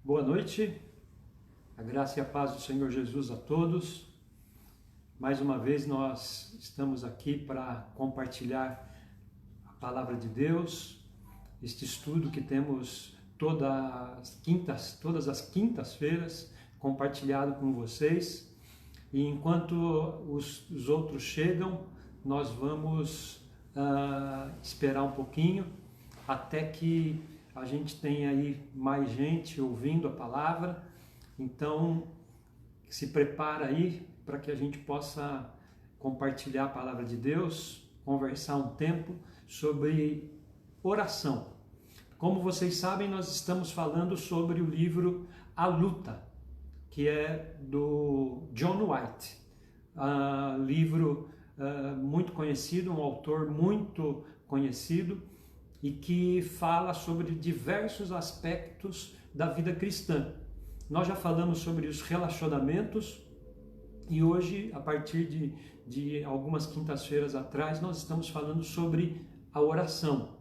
Boa noite, a graça e a paz do Senhor Jesus a todos. Mais uma vez nós estamos aqui para compartilhar a palavra de Deus, este estudo que temos todas as quintas-feiras compartilhado com vocês. E enquanto os outros chegam, nós vamos esperar um pouquinho até que a gente tenha aí mais gente ouvindo a palavra. Então, se prepara aí para que a gente possa compartilhar a palavra de Deus, conversar um tempo sobre oração. Como vocês sabem, nós estamos falando sobre o livro A Luta, que é do John White, livro muito conhecido, um autor muito conhecido, e que fala sobre diversos aspectos da vida cristã. Nós já falamos sobre os relacionamentos e hoje, a partir de algumas quintas-feiras atrás, nós estamos falando sobre a oração.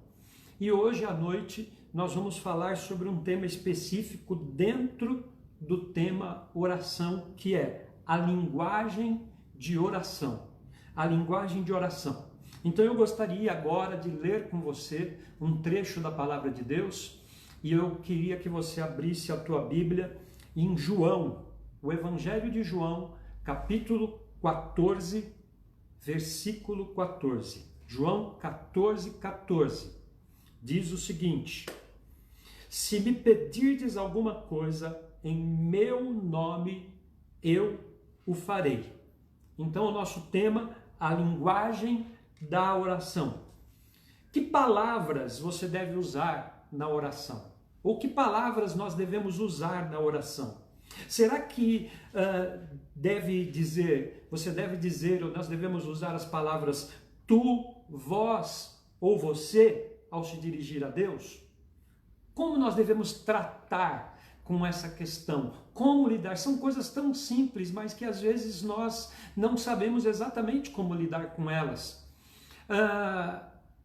E hoje à noite nós vamos falar sobre um tema específico dentro do tema oração, que é a linguagem de oração. A linguagem de oração. Então eu gostaria agora de ler com você um trecho da palavra de Deus e eu queria que você abrisse a tua Bíblia em João, o Evangelho de João, capítulo 14, versículo 14. João 14, 14. Diz o seguinte: se me pedirdes alguma coisa em meu nome, eu o farei. Então o nosso tema, a linguagem da oração. Que palavras você deve usar na oração? Ou que palavras nós devemos usar na oração? Será que você deve dizer, ou nós devemos usar as palavras tu, vós ou você ao se dirigir a Deus? Como nós devemos tratar com essa questão? Como lidar? São coisas tão simples, mas que às vezes nós não sabemos exatamente como lidar com elas.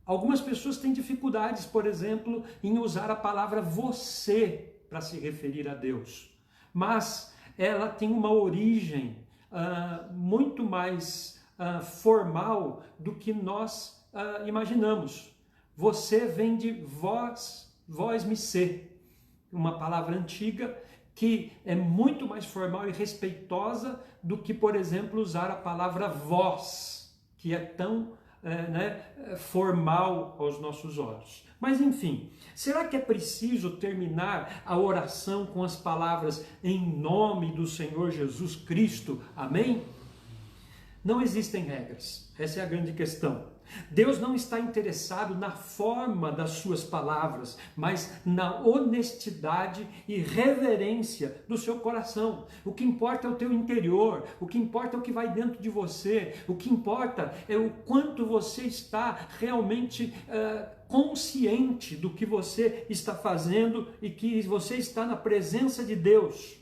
Algumas pessoas têm dificuldades, por exemplo, em usar a palavra você para se referir a Deus, mas ela tem uma origem muito mais formal do que nós imaginamos. Você vem de vós me ser, uma palavra antiga que é muito mais formal e respeitosa do que, por exemplo, usar a palavra vós, que é tão formal aos nossos olhos. Mas enfim, será que é preciso terminar a oração com as palavras em nome do Senhor Jesus Cristo? Amém? Não existem regras, essa é a grande questão. Deus não está interessado na forma das suas palavras, mas na honestidade e reverência do seu coração. O que importa é o teu interior, o que importa é o que vai dentro de você, o que importa é o quanto você está realmente consciente do que você está fazendo e que você está na presença de Deus.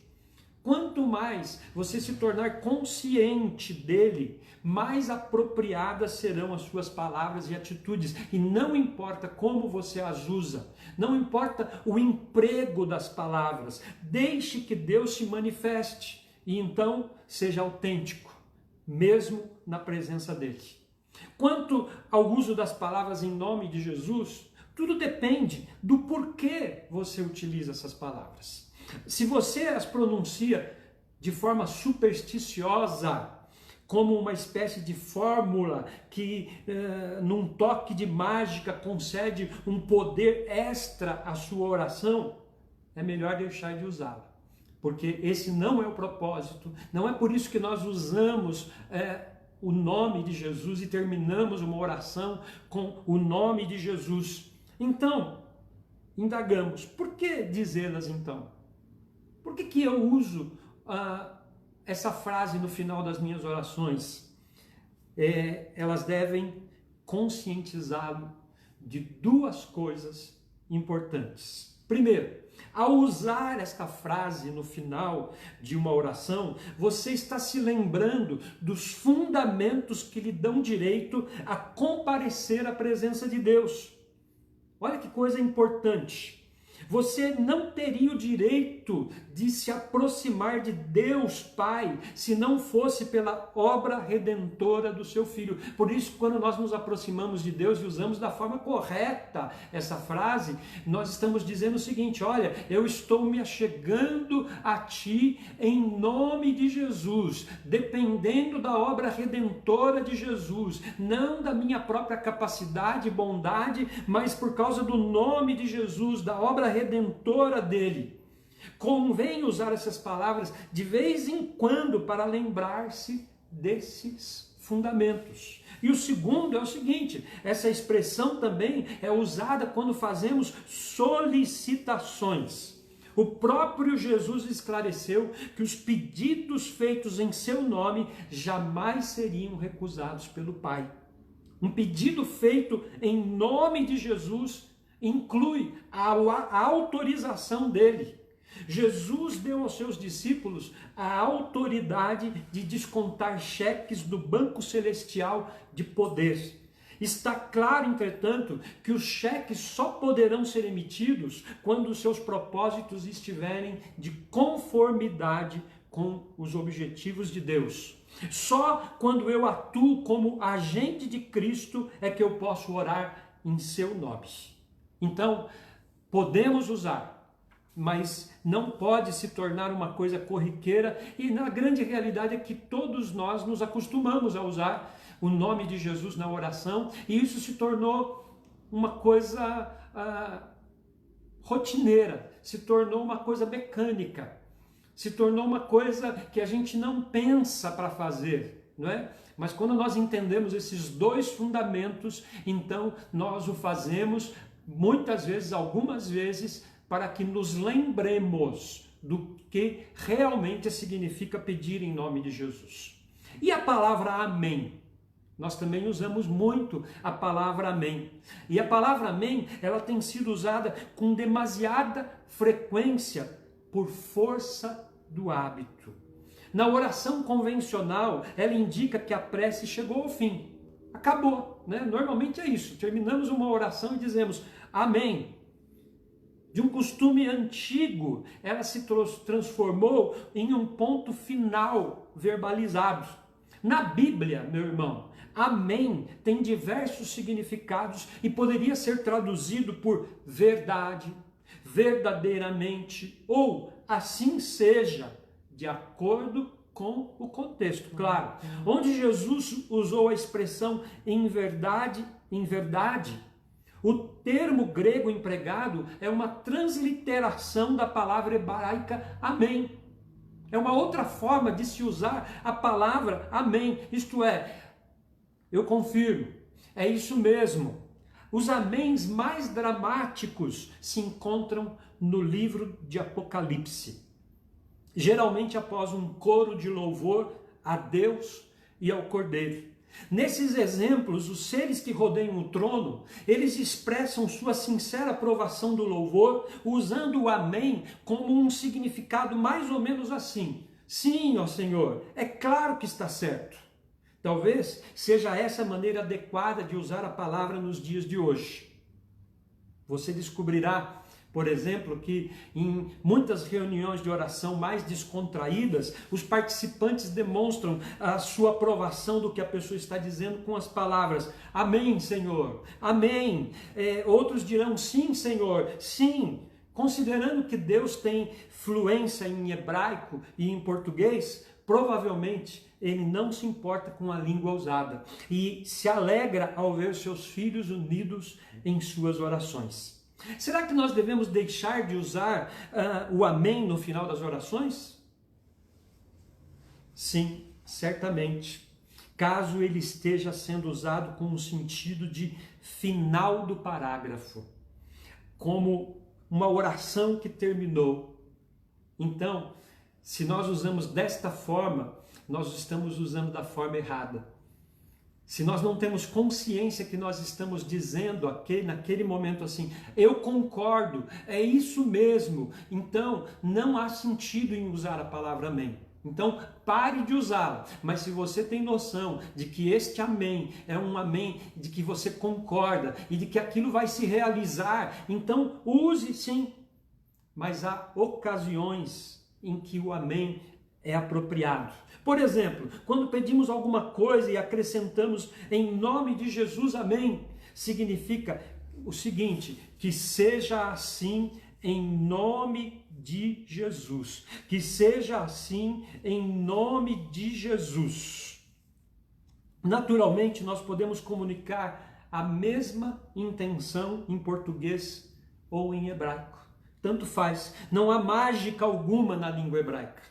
Quanto mais você se tornar consciente dele, mais apropriadas serão as suas palavras e atitudes. E não importa como você as usa, não importa o emprego das palavras, deixe que Deus se manifeste e então seja autêntico, mesmo na presença dele. Quanto ao uso das palavras em nome de Jesus, tudo depende do porquê você utiliza essas palavras. Se você as pronuncia de forma supersticiosa, como uma espécie de fórmula que, num toque de mágica, concede um poder extra à sua oração, é melhor deixar de usá-la. Porque esse não é o propósito, não é por isso que nós usamos o nome de Jesus e terminamos uma oração com o nome de Jesus. Então, indagamos, por que dizê-las então? Por que eu uso essa frase no final das minhas orações? Elas devem conscientizá-lo de duas coisas importantes. Primeiro, ao usar esta frase no final de uma oração, você está se lembrando dos fundamentos que lhe dão direito a comparecer à presença de Deus. Olha que coisa importante. Você não teria o direito de se aproximar de Deus Pai se não fosse pela obra redentora do seu Filho. Por isso, quando nós nos aproximamos de Deus e usamos da forma correta essa frase, nós estamos dizendo o seguinte: olha, eu estou me achegando a Ti em nome de Jesus, dependendo da obra redentora de Jesus, não da minha própria capacidade e bondade, mas por causa do nome de Jesus, da obra redentora dele. Convém usar essas palavras de vez em quando para lembrar-se desses fundamentos. E o segundo é o seguinte: essa expressão também é usada quando fazemos solicitações. O próprio Jesus esclareceu que os pedidos feitos em seu nome jamais seriam recusados pelo Pai. Um pedido feito em nome de Jesus inclui a autorização dele. Jesus deu aos seus discípulos a autoridade de descontar cheques do banco celestial de poder. Está claro, entretanto, que os cheques só poderão ser emitidos quando os seus propósitos estiverem de conformidade com os objetivos de Deus. Só quando eu atuo como agente de Cristo é que eu posso orar em seu nome. Então, podemos usar, mas não pode se tornar uma coisa corriqueira, e na grande realidade é que todos nós nos acostumamos a usar o nome de Jesus na oração, e isso se tornou uma coisa rotineira, se tornou uma coisa mecânica, se tornou uma coisa que a gente não pensa para fazer, não é? Mas quando nós entendemos esses dois fundamentos, então nós o fazemos muitas vezes, algumas vezes, para que nos lembremos do que realmente significa pedir em nome de Jesus. E a palavra amém? Nós também usamos muito a palavra amém. E a palavra amém, ela tem sido usada com demasiada frequência por força do hábito. Na oração convencional, ela indica que a prece chegou ao fim. Acabou, né? Normalmente é isso. Terminamos uma oração e dizemos amém. De um costume antigo, ela se transformou em um ponto final verbalizado. Na Bíblia, meu irmão, amém tem diversos significados e poderia ser traduzido por verdade, verdadeiramente, ou assim seja, de acordo com o contexto, claro. Onde Jesus usou a expressão em verdade, o termo grego empregado é uma transliteração da palavra hebraica amém. É uma outra forma de se usar a palavra amém, isto é, eu confirmo, é isso mesmo. Os améns mais dramáticos se encontram no livro de Apocalipse, geralmente após um coro de louvor a Deus e ao Cordeiro. Nesses exemplos, os seres que rodeiam o trono, eles expressam sua sincera aprovação do louvor, usando o amém como um significado mais ou menos assim: sim, ó Senhor, é claro que está certo. Talvez seja essa a maneira adequada de usar a palavra nos dias de hoje. Você descobrirá, por exemplo, que em muitas reuniões de oração mais descontraídas, os participantes demonstram a sua aprovação do que a pessoa está dizendo com as palavras amém, Senhor, amém. Outros dirão sim, Senhor, sim. Considerando que Deus tem fluência em hebraico e em português, provavelmente ele não se importa com a língua usada e se alegra ao ver seus filhos unidos em suas orações. Será que nós devemos deixar de usar o amém no final das orações? Sim, certamente. Caso ele esteja sendo usado com o sentido de final do parágrafo, como uma oração que terminou. Então, se nós usamos desta forma, nós estamos usando da forma errada. Se nós não temos consciência que nós estamos dizendo naquele momento assim, eu concordo, é isso mesmo, então não há sentido em usar a palavra amém. Então pare de usá-la, mas se você tem noção de que este amém é um amém de que você concorda e de que aquilo vai se realizar, então use sim, mas há ocasiões em que o amém é apropriado. Por exemplo, quando pedimos alguma coisa e acrescentamos em nome de Jesus, amém, significa o seguinte: que seja assim em nome de Jesus. Que seja assim em nome de Jesus. Naturalmente, nós podemos comunicar a mesma intenção em português ou em hebraico. Tanto faz. Não há mágica alguma na língua hebraica.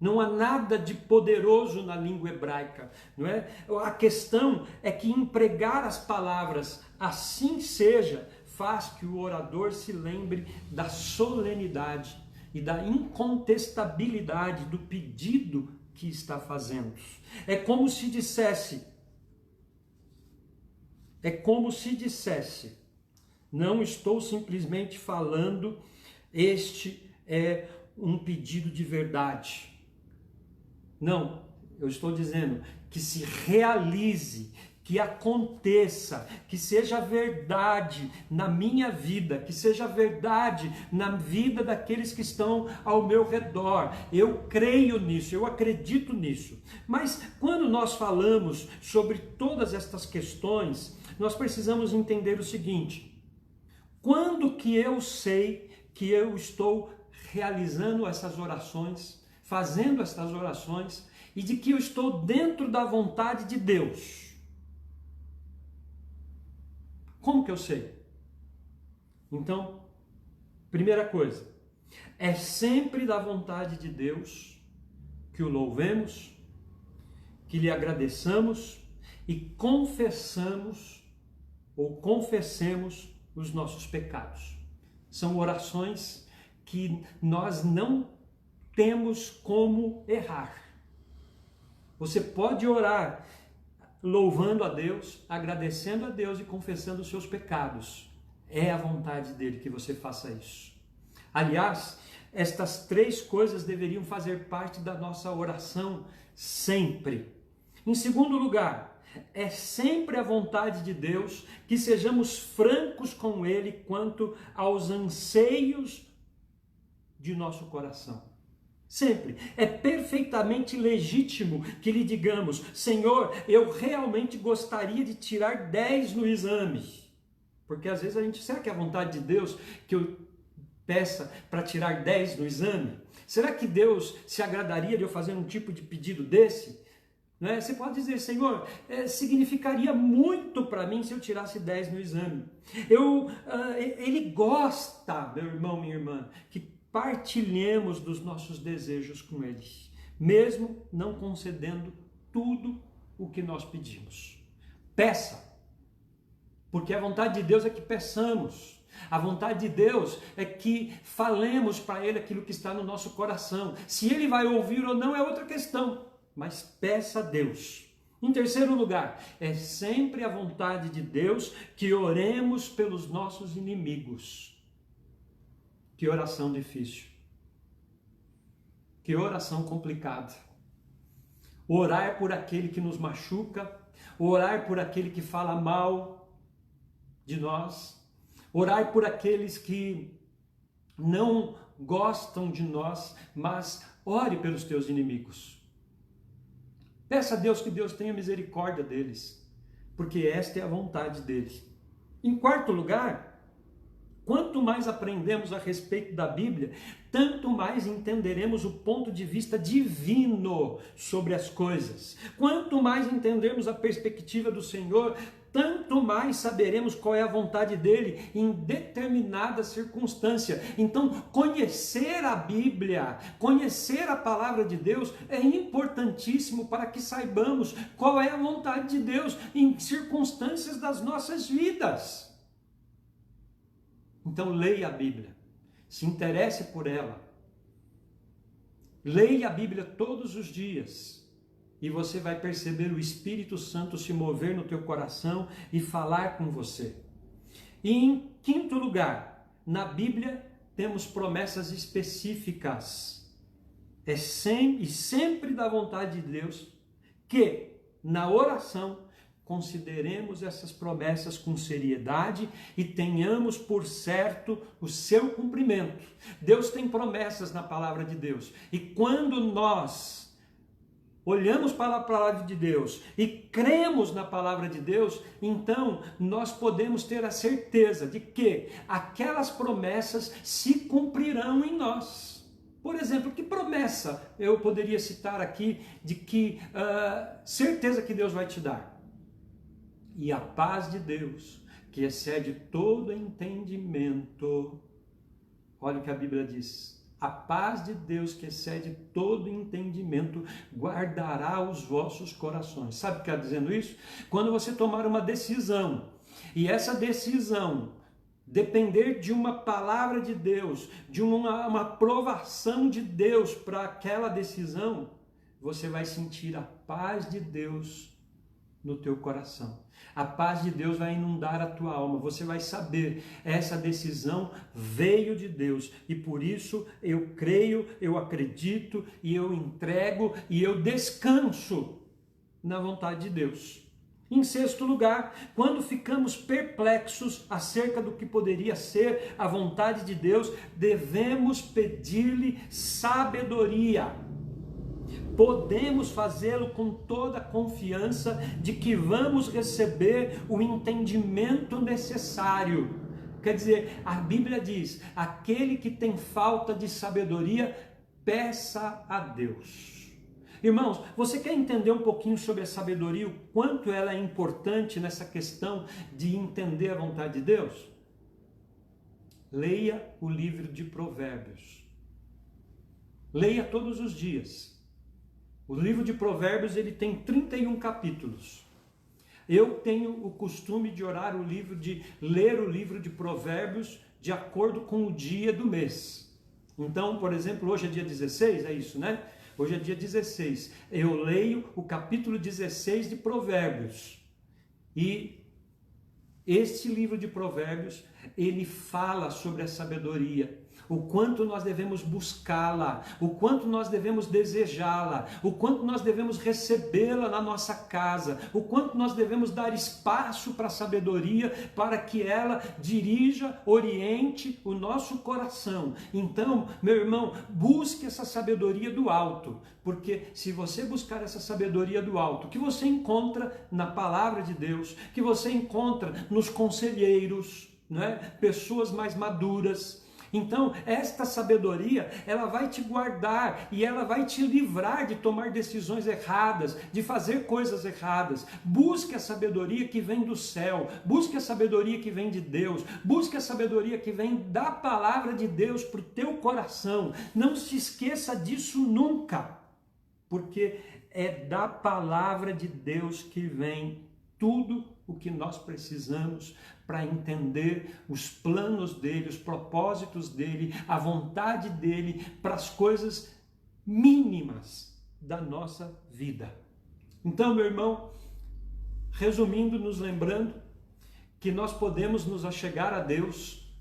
Não há nada de poderoso na língua hebraica, não é? A questão é que empregar as palavras assim seja, faz que o orador se lembre da solenidade e da incontestabilidade do pedido que está fazendo. É como se dissesse, não estou simplesmente falando, este é um pedido de verdade. Não, eu estou dizendo que se realize, que aconteça, que seja verdade na minha vida, que seja verdade na vida daqueles que estão ao meu redor. Eu creio nisso, eu acredito nisso. Mas quando nós falamos sobre todas estas questões, nós precisamos entender o seguinte: quando que eu sei que eu estou realizando essas orações, fazendo estas orações, e de que eu estou dentro da vontade de Deus? Como que eu sei? Então, primeira coisa, é sempre da vontade de Deus que o louvemos, que lhe agradeçamos e confessemos ou confessemos os nossos pecados. São orações que nós não temos como errar. Você pode orar louvando a Deus, agradecendo a Deus e confessando os seus pecados. É a vontade dele que você faça isso. Aliás, estas três coisas deveriam fazer parte da nossa oração sempre. Em segundo lugar, é sempre a vontade de Deus que sejamos francos com ele quanto aos anseios de nosso coração. Sempre. É perfeitamente legítimo que lhe digamos: Senhor, eu realmente gostaria de tirar 10 no exame. Porque às vezes a gente, será que é a vontade de Deus que eu peça para tirar 10 no exame? Será que Deus se agradaria de eu fazer um tipo de pedido desse? Não é? Você pode dizer: Senhor, significaria muito para mim se eu tirasse 10 no exame. Ele gosta, meu irmão, minha irmã, que partilhemos dos nossos desejos com Ele, mesmo não concedendo tudo o que nós pedimos. Peça, porque a vontade de Deus é que peçamos. A vontade de Deus é que falemos para Ele aquilo que está no nosso coração. Se Ele vai ouvir ou não é outra questão, mas peça a Deus. Em terceiro lugar, é sempre a vontade de Deus que oremos pelos nossos inimigos. Que oração difícil. Que oração complicada. Orar por aquele que nos machuca, orar por aquele que fala mal de nós, orar por aqueles que não gostam de nós, mas ore pelos teus inimigos. Peça a Deus que Deus tenha misericórdia deles, porque esta é a vontade dele. Em quarto lugar, quanto mais aprendemos a respeito da Bíblia, tanto mais entenderemos o ponto de vista divino sobre as coisas. Quanto mais entendermos a perspectiva do Senhor, tanto mais saberemos qual é a vontade dele em determinada circunstância. Então, conhecer a Bíblia, conhecer a palavra de Deus é importantíssimo para que saibamos qual é a vontade de Deus em circunstâncias das nossas vidas. Então leia a Bíblia, se interesse por ela, leia a Bíblia todos os dias e você vai perceber o Espírito Santo se mover no teu coração e falar com você. E em quinto lugar, na Bíblia temos promessas específicas. É sempre da vontade de Deus que na oração consideremos essas promessas com seriedade e tenhamos por certo o seu cumprimento. Deus tem promessas na palavra de Deus. E quando nós olhamos para a palavra de Deus e cremos na palavra de Deus, então nós podemos ter a certeza de que aquelas promessas se cumprirão em nós. Por exemplo, que promessa eu poderia citar aqui de que certeza que Deus vai te dar? E a paz de Deus, que excede todo entendimento. Olha o que a Bíblia diz. A paz de Deus, que excede todo entendimento, guardará os vossos corações. Sabe o que está dizendo isso? Quando você tomar uma decisão, e essa decisão depender de uma palavra de Deus, de uma aprovação de Deus para aquela decisão, você vai sentir a paz de Deus no teu coração. A paz de Deus vai inundar a tua alma. Você vai saber, essa decisão veio de Deus e por isso eu creio, eu acredito e eu entrego e eu descanso na vontade de Deus. Em sexto lugar, quando ficamos perplexos acerca do que poderia ser a vontade de Deus, devemos pedir-lhe sabedoria. Podemos fazê-lo com toda a confiança de que vamos receber o entendimento necessário. Quer dizer, a Bíblia diz, aquele que tem falta de sabedoria, peça a Deus. Irmãos, você quer entender um pouquinho sobre a sabedoria, o quanto ela é importante nessa questão de entender a vontade de Deus? Leia o livro de Provérbios. Leia todos os dias. O livro de Provérbios ele tem 31 capítulos. Eu tenho o costume de ler o livro de Provérbios de acordo com o dia do mês. Então, por exemplo, hoje é dia 16, é isso, né? Hoje é dia 16. Eu leio o capítulo 16 de Provérbios. E este livro de Provérbios, ele fala sobre a sabedoria. O quanto nós devemos buscá-la, o quanto nós devemos desejá-la, o quanto nós devemos recebê-la na nossa casa, o quanto nós devemos dar espaço para a sabedoria, para que ela dirija, oriente o nosso coração. Então, meu irmão, busque essa sabedoria do alto, porque se você buscar essa sabedoria do alto, que você encontra na palavra de Deus, que você encontra nos conselheiros, né? Pessoas mais maduras. Então, esta sabedoria, ela vai te guardar e ela vai te livrar de tomar decisões erradas, de fazer coisas erradas. Busque a sabedoria que vem do céu, busque a sabedoria que vem de Deus, busque a sabedoria que vem da palavra de Deus para o teu coração. Não se esqueça disso nunca, porque é da palavra de Deus que vem tudo o que nós precisamos para entender os planos dele, os propósitos dele, a vontade dele para as coisas mínimas da nossa vida. Então, meu irmão, resumindo, nos lembrando que nós podemos nos achegar a Deus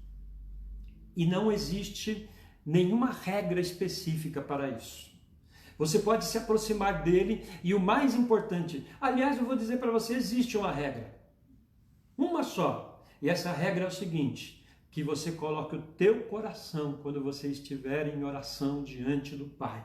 e não existe nenhuma regra específica para isso. Você pode se aproximar dele e o mais importante, aliás, eu vou dizer para você, existe uma regra. Uma só. E essa regra é o seguinte, que você coloque o teu coração quando você estiver em oração diante do Pai.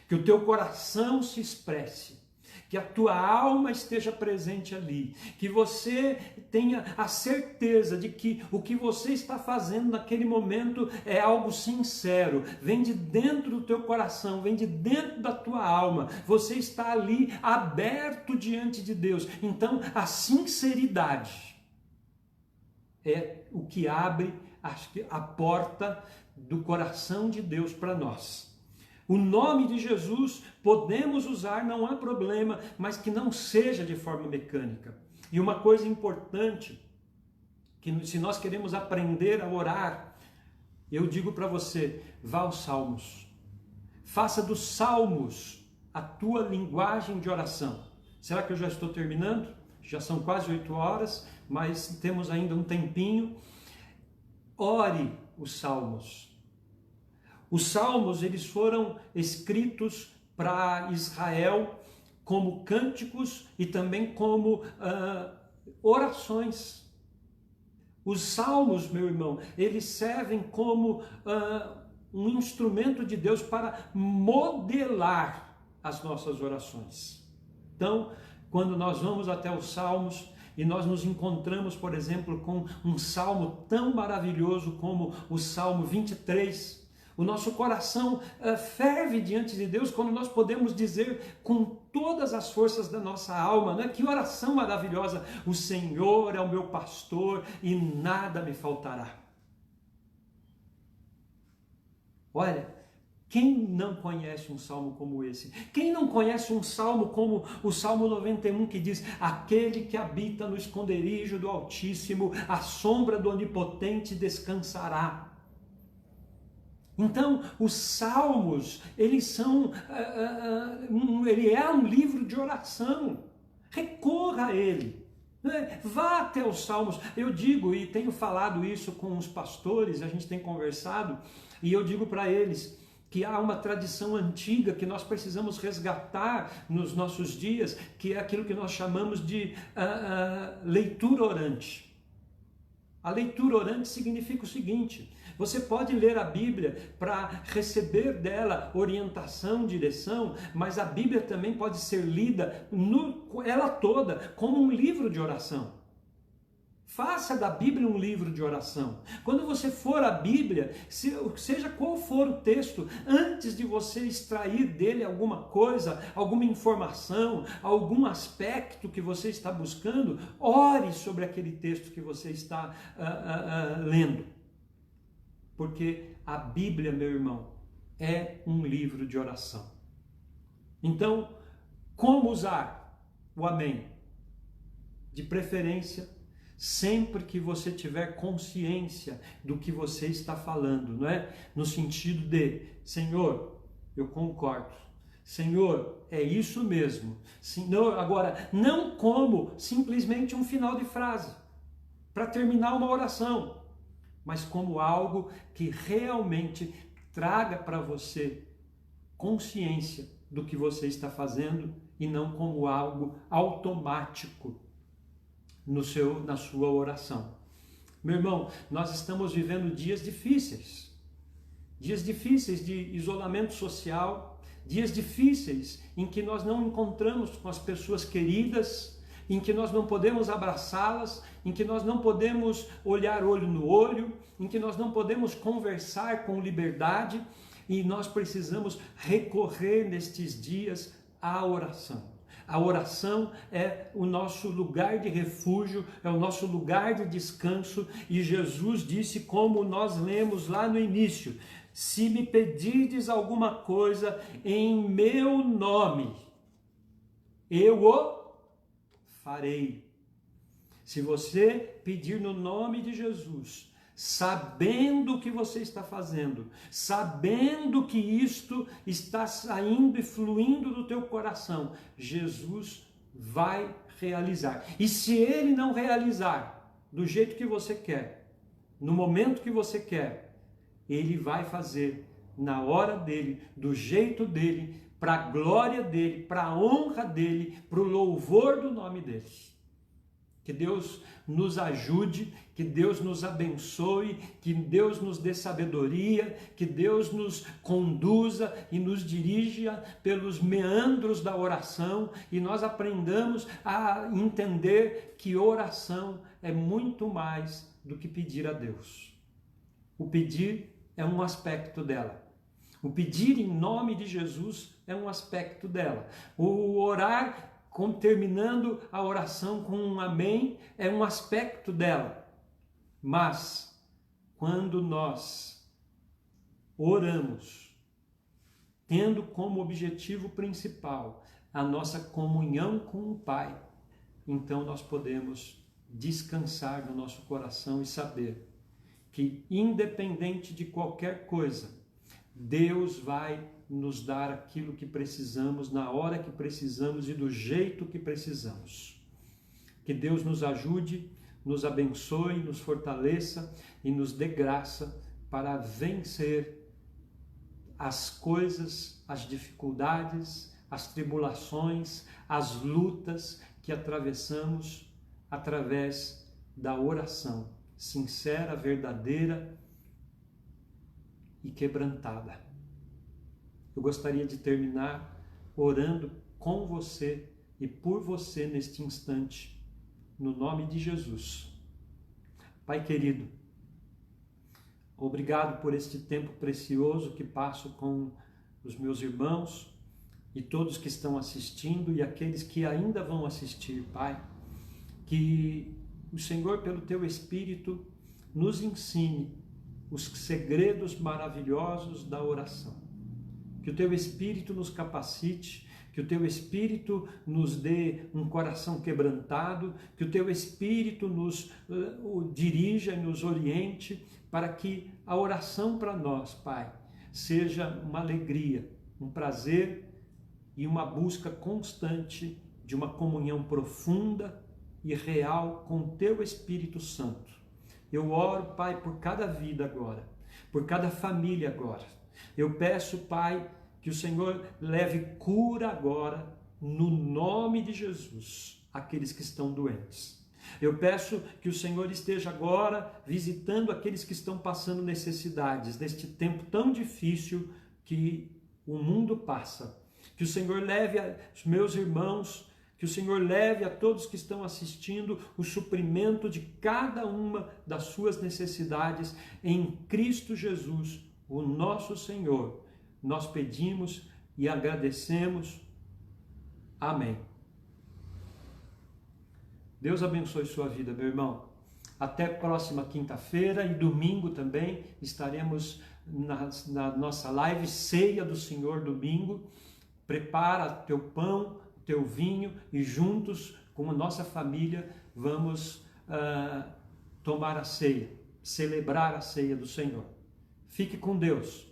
Que o teu coração se expresse, que a tua alma esteja presente ali, que você tenha a certeza de que o que você está fazendo naquele momento é algo sincero, vem de dentro do teu coração, vem de dentro da tua alma, você está ali aberto diante de Deus. Então, a sinceridade é o que abre a porta do coração de Deus para nós. O nome de Jesus podemos usar, não há problema, mas que não seja de forma mecânica. E uma coisa importante, que se nós queremos aprender a orar, eu digo para você, vá aos Salmos. Faça dos Salmos a tua linguagem de oração. Será que eu já estou terminando? Já são quase 8 horas, mas temos ainda um tempinho. Ore os Salmos. Os Salmos, eles foram escritos para Israel como cânticos e também como orações. Os salmos, meu irmão, eles servem como um instrumento de Deus para modelar as nossas orações. Então, quando nós vamos até os salmos e nós nos encontramos, por exemplo, com um salmo tão maravilhoso como o Salmo 23, o nosso coração ferve diante de Deus quando nós podemos dizer com todas as forças da nossa alma, né? Que oração maravilhosa! O Senhor é o meu pastor e nada me faltará. Olha, quem não conhece um salmo como esse? Quem não conhece um salmo como o Salmo 91 que diz: aquele que habita no esconderijo do Altíssimo, à sombra do Onipotente descansará. Então, os salmos, ele é um livro de oração. Recorra a ele. Vá até os salmos. Eu digo, e tenho falado isso com os pastores, a gente tem conversado, e eu digo para eles que há uma tradição antiga que nós precisamos resgatar nos nossos dias, que é aquilo que nós chamamos de leitura orante. A leitura orante significa o seguinte: você pode ler a Bíblia para receber dela orientação, direção, mas a Bíblia também pode ser lida, ela toda, como um livro de oração. Faça da Bíblia um livro de oração. Quando você for à Bíblia, seja qual for o texto, antes de você extrair dele alguma coisa, alguma informação, algum aspecto que você está buscando, ore sobre aquele texto que você está lendo. Porque a Bíblia, meu irmão, é um livro de oração. Então, como usar o amém? De preferência, sempre que você tiver consciência do que você está falando, não é? No sentido de: Senhor, eu concordo. Senhor, é isso mesmo. Senhor, agora, não como simplesmente um final de frase para terminar uma oração, mas como algo que realmente traga para você consciência do que você está fazendo e não como algo automático na sua oração. Meu irmão, nós estamos vivendo dias difíceis de isolamento social, dias difíceis em que nós não encontramos com as pessoas queridas, em que nós não podemos abraçá-las, em que nós não podemos olhar olho no olho, em que nós não podemos conversar com liberdade, e nós precisamos recorrer nestes dias à oração. A oração é o nosso lugar de refúgio, é o nosso lugar de descanso, e Jesus disse, como nós lemos lá no início: se me pedirdes alguma coisa em meu nome, eu o farei. Se você pedir no nome de Jesus, sabendo o que você está fazendo, sabendo que isto está saindo e fluindo do teu coração, Jesus vai realizar. E se Ele não realizar do jeito que você quer, no momento que você quer, Ele vai fazer na hora dele, do jeito dele, para a glória dele, para a honra dele, para o louvor do nome dele. Que Deus nos ajude, que Deus nos abençoe, que Deus nos dê sabedoria, que Deus nos conduza e nos dirija pelos meandros da oração, e nós aprendamos a entender que oração é muito mais do que pedir a Deus. O pedir é um aspecto dela. O pedir em nome de Jesus é um aspecto dela. O orar terminando a oração com um amém, é um aspecto dela. Mas, quando nós oramos, tendo como objetivo principal a nossa comunhão com o Pai, então nós podemos descansar no nosso coração e saber que, independente de qualquer coisa, Deus vai nos dar aquilo que precisamos, na hora que precisamos e do jeito que precisamos. Que Deus nos ajude, nos abençoe, nos fortaleça e nos dê graça para vencer as coisas, as dificuldades, as tribulações, as lutas que atravessamos através da oração sincera, verdadeira e quebrantada. Eu gostaria de terminar orando com você e por você neste instante, no nome de Jesus. Pai querido, obrigado por este tempo precioso que passo com os meus irmãos e todos que estão assistindo e aqueles que ainda vão assistir, Pai. Que o Senhor, pelo Teu Espírito, nos ensine os segredos maravilhosos da oração. Que o Teu Espírito nos capacite, que o Teu Espírito nos dê um coração quebrantado, que o Teu Espírito nos dirija e nos oriente, para que a oração para nós, Pai, seja uma alegria, um prazer e uma busca constante de uma comunhão profunda e real com o Teu Espírito Santo. Eu oro, Pai, por cada vida agora, por cada família agora. Eu peço, Pai, que o Senhor leve cura agora, no nome de Jesus, àqueles que estão doentes. Eu peço que o Senhor esteja agora visitando aqueles que estão passando necessidades, neste tempo tão difícil que o mundo passa. Que o Senhor leve aos meus irmãos, que o Senhor leve a todos que estão assistindo o suprimento de cada uma das suas necessidades em Cristo Jesus, o nosso Senhor. Nós pedimos e agradecemos. Amém. Deus abençoe sua vida, meu irmão. Até próxima quinta-feira e domingo também estaremos na nossa live Ceia do Senhor domingo. Prepara teu pão, teu vinho e juntos com a nossa família vamos tomar a ceia, celebrar a ceia do Senhor. Fique com Deus.